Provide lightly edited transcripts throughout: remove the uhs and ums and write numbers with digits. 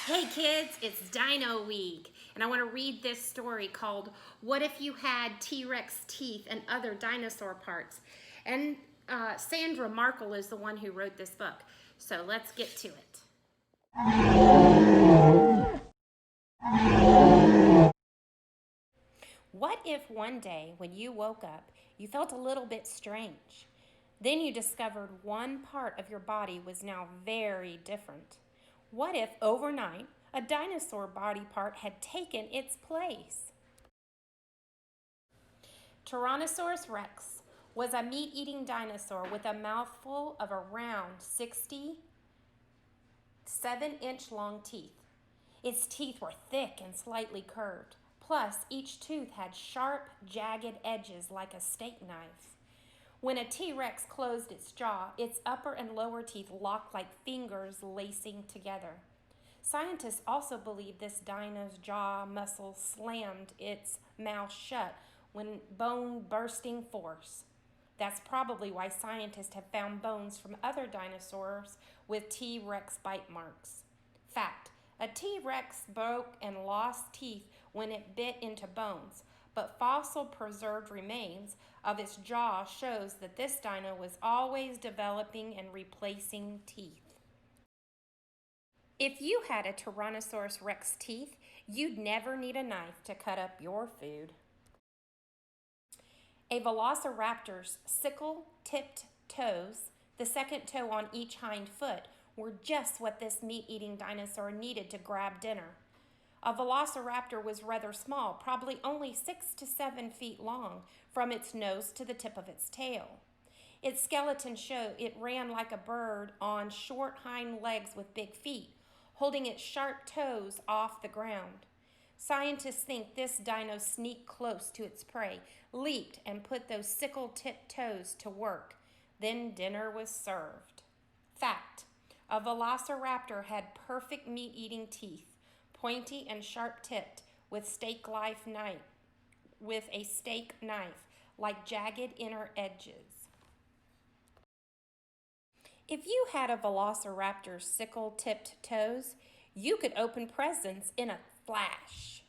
Hey kids, it's Dino Week, and I want to read this story called What If You Had T-Rex Teeth and Other Dinosaur Parts? And Sandra Markle is the one who wrote this book. So let's get to it. What if one day when you woke up, you felt a little bit strange? Then you discovered one part of your body was now very different. What if overnight a dinosaur body part had taken its place? Tyrannosaurus rex was a meat eating dinosaur with a mouthful of around 67-inch long teeth. Its teeth were thick and slightly curved. Plus, each tooth had sharp, jagged edges like a steak knife. When a T Rex closed its jaw, its upper and lower teeth locked like fingers lacing together. Scientists also believe this dino's jaw muscle slammed its mouth shut when bone bursting force. That's probably why scientists have found bones from other dinosaurs with T Rex bite marks. Fact: a T Rex broke and lost teeth when it bit into bones, but fossil preserved remains of its jaw shows that this dino was always developing and replacing teeth. If you had a Tyrannosaurus rex teeth, you'd never need a knife to cut up your food. A velociraptor's sickle-tipped toes, the second toe on each hind foot, were just what this meat-eating dinosaur needed to grab dinner. A velociraptor was rather small, probably only 6 to 7 feet long, from its nose to the tip of its tail. Its skeleton showed it ran like a bird on short hind legs with big feet, holding its sharp toes off the ground. Scientists think this dino sneaked close to its prey, leaped, and put those sickle-tipped toes to work. Then dinner was served. Fact: a velociraptor had perfect meat-eating teeth, pointy and sharp-tipped, with a steak knife, like jagged inner edges. If you had a velociraptor's sickle-tipped toes, you could open presents in a flash.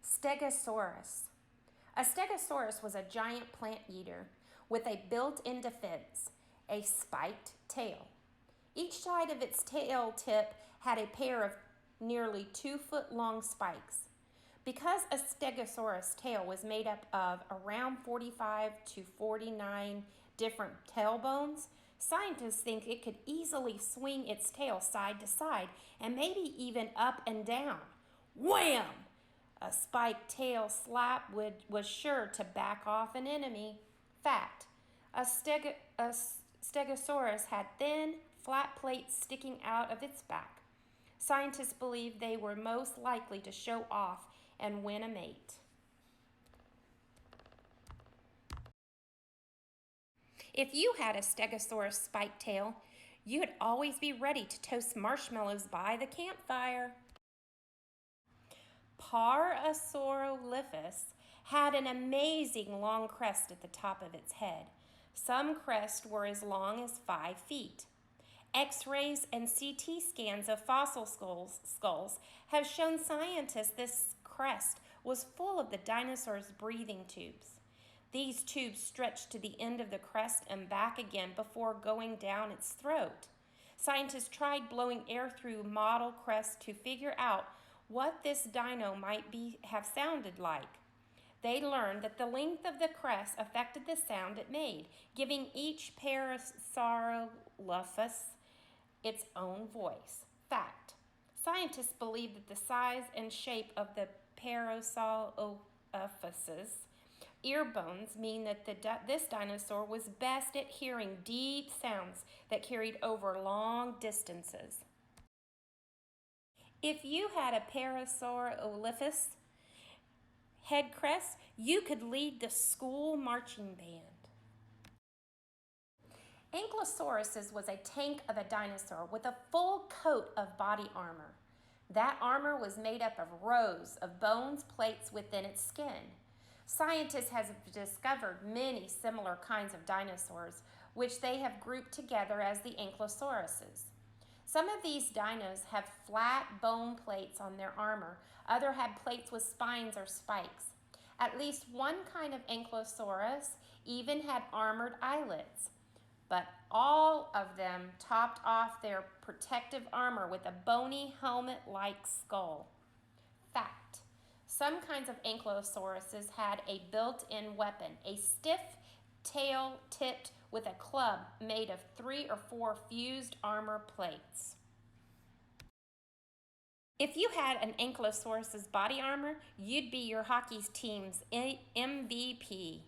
Stegosaurus. A stegosaurus was a giant plant eater with a built-in defense, a spiked tail. Each side of its tail tip had a pair of nearly 2-foot long spikes. Because a stegosaurus tail was made up of around 45 to 49 different tail bones, scientists think it could easily swing its tail side to side and maybe even up and down. Wham! A spiked tail slap was sure to back off an enemy. Fact: a stegosaurus had thin, flat plates sticking out of its back. Scientists believe they were most likely to show off and win a mate. If you had a stegosaurus spiked tail, you'd always be ready to toast marshmallows by the campfire. Parasaurolophus had an amazing long crest at the top of its head. Some crests were as long as 5 feet. X-rays and CT scans of fossil skulls have shown scientists this crest was full of the dinosaur's breathing tubes. These tubes stretched to the end of the crest and back again before going down its throat. Scientists tried blowing air through model crests to figure out what this dino might have sounded like. They learned that the length of the crest affected the sound it made, giving each Parasaurolophus its own voice. Fact: scientists believe that the size and shape of the Parasaurolophus's ear bones mean that this dinosaur was best at hearing deep sounds that carried over long distances. If you had a Parasaurolophus head crest, you could lead the school marching band. Ankylosaurus was a tank of a dinosaur with a full coat of body armor. That armor was made up of rows of bones plates within its skin. Scientists have discovered many similar kinds of dinosaurs, which they have grouped together as the Ankylosauruses. Some of these dinos have flat bone plates on their armor. Others had plates with spines or spikes. At least one kind of ankylosaurus even had armored eyelids. But all of them topped off their protective armor with a bony helmet-like skull. Fact: some kinds of ankylosauruses had a built-in weapon, a stiff tail tipped with a club made of 3 or 4 fused armor plates. If you had an ankylosaurus's body armor, you'd be your hockey team's MVP.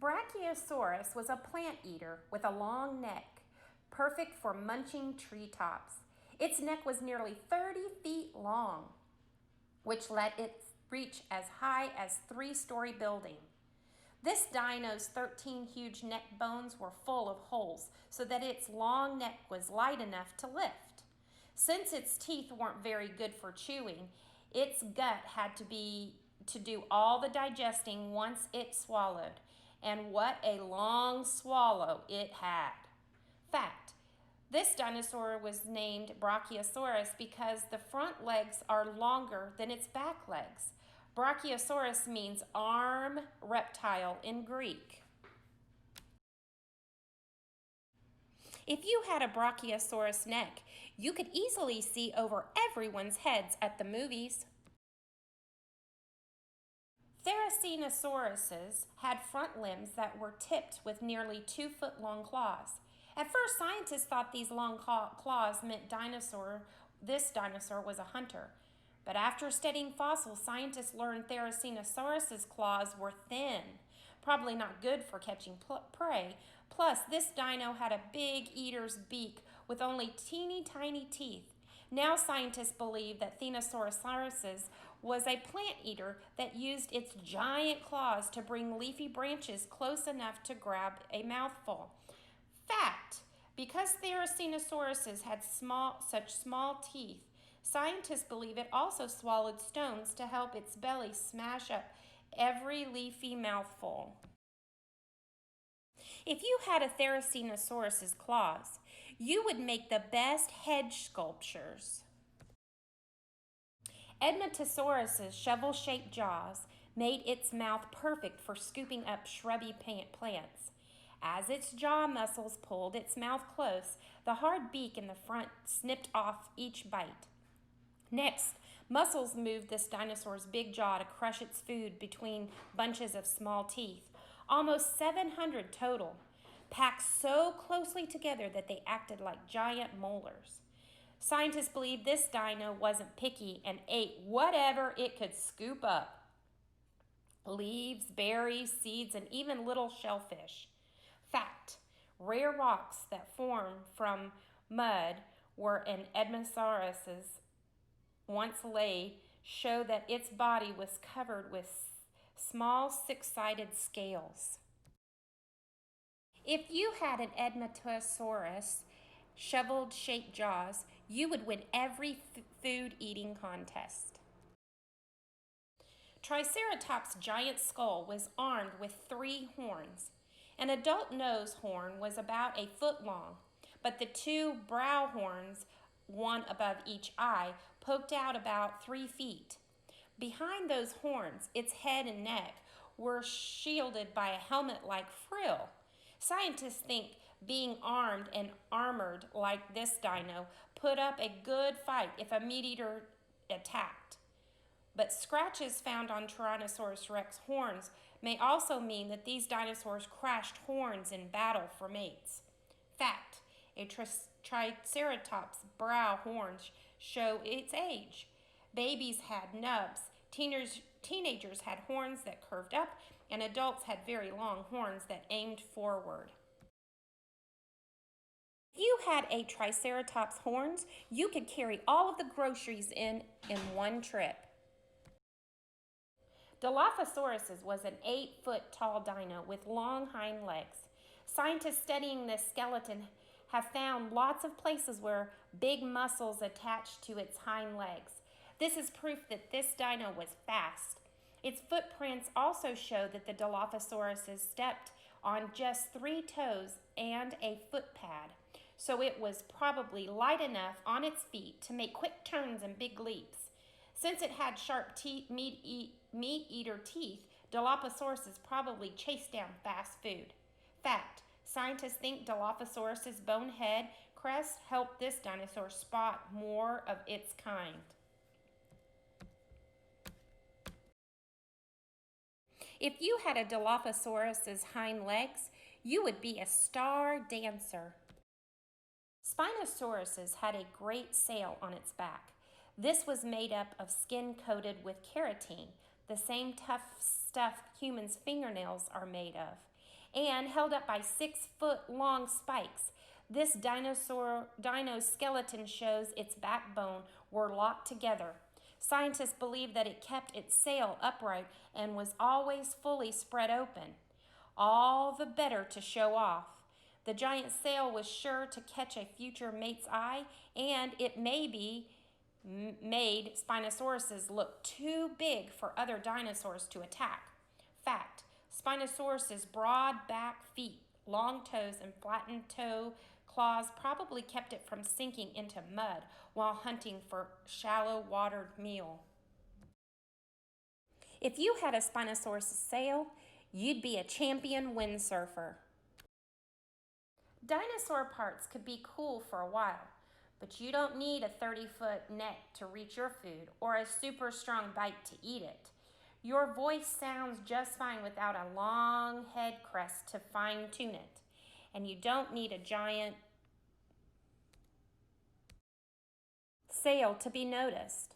Brachiosaurus was a plant eater with a long neck, perfect for munching treetops. Its neck was nearly 30 feet long, which let it reach as high as 3-story building. This dino's 13 huge neck bones were full of holes so that its long neck was light enough to lift. Since its teeth weren't very good for chewing, its gut had to do all the digesting once it swallowed. And what a long swallow it had. Fact: this dinosaur was named Brachiosaurus because the front legs are longer than its back legs. Brachiosaurus means arm reptile in Greek. If you had a Brachiosaurus neck, you could easily see over everyone's heads at the movies. Theracenosauruses had front limbs that were tipped with nearly 2-foot-long claws. At first, scientists thought these long claws meant this dinosaur was a hunter. But after studying fossils, scientists learned Theracenosaurus's claws were thin, probably not good for catching prey. Plus, this dino had a big eater's beak with only teeny tiny teeth. Now scientists believe that Thenosaurus was a plant eater that used its giant claws to bring leafy branches close enough to grab a mouthful. Fact: because Theracenosaurus had such small teeth, scientists believe it also swallowed stones to help its belly smash up every leafy mouthful. If you had a Theracenosaurus's claws, you would make the best hedge sculptures. Edmontosaurus's shovel-shaped jaws made its mouth perfect for scooping up shrubby plants. As its jaw muscles pulled its mouth close, the hard beak in the front snipped off each bite. Next, muscles moved this dinosaur's big jaw to crush its food between bunches of small teeth, almost 700 total, packed so closely together that they acted like giant molars. Scientists believe this dino wasn't picky and ate whatever it could scoop up: leaves, berries, seeds, and even little shellfish. Fact: rare rocks that form from mud where an Edmontosaurus once lay show that its body was covered with small 6-sided scales. If you had an Edmontosaurus shovel-shaped jaws, you would win every food-eating contest. Triceratops' giant skull was armed with 3 horns. An adult nose horn was about a foot long, but the 2 brow horns, one above each eye, poked out about 3 feet. Behind those horns, its head and neck were shielded by a helmet-like frill. Scientists think being armed and armored like this dino put up a good fight if a meat-eater attacked. But scratches found on Tyrannosaurus rex horns may also mean that these dinosaurs crashed horns in battle for mates. Fact: a Triceratops' brow horns show its age. Babies had nubs, teenagers had horns that curved up, and adults had very long horns that aimed forward. If you had a Triceratops' horns, you could carry all of the groceries in one trip. Dilophosaurus was an 8-foot-tall dino with long hind legs. Scientists studying this skeleton have found lots of places where big muscles attached to its hind legs. This is proof that this dino was fast. Its footprints also show that the Dilophosaurus stepped on just 3 toes and a foot pad, so it was probably light enough on its feet to make quick turns and big leaps. Since it had sharp meat-eater teeth, Dilophosaurus probably chased down fast food. Fact, scientists think Dilophosaurus's bone head crest helped this dinosaur spot more of its kind. If you had a Dilophosaurus's hind legs, you would be a star dancer. Spinosaurus had a great sail on its back. This was made up of skin coated with keratin, the same tough stuff humans' fingernails are made of, and held up by 6-foot-long spikes. This dino skeleton shows its backbone were locked together. Scientists believe that it kept its sail upright and was always fully spread open. All the better to show off. The giant sail was sure to catch a future mate's eye, and it maybe made Spinosaurus look too big for other dinosaurs to attack. Fact, Spinosaurus's broad back feet, long toes, and flattened toe claws probably kept it from sinking into mud while hunting for shallow watered meal. If you had a Spinosaurus sail, you'd be a champion windsurfer. Dinosaur parts could be cool for a while, but you don't need a 30-foot neck to reach your food or a super strong bite to eat it. Your voice sounds just fine without a long head crest to fine-tune it. And you don't need a giant sail to be noticed.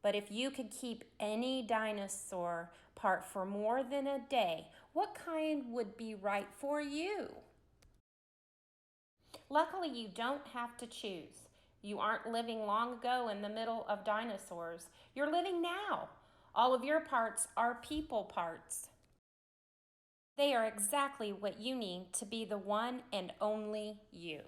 But if you could keep any dinosaur part for more than a day, what kind would be right for you? Luckily, you don't have to choose. You aren't living long ago in the middle of dinosaurs. You're living now. All of your parts are people parts. They are exactly what you need to be the one and only you.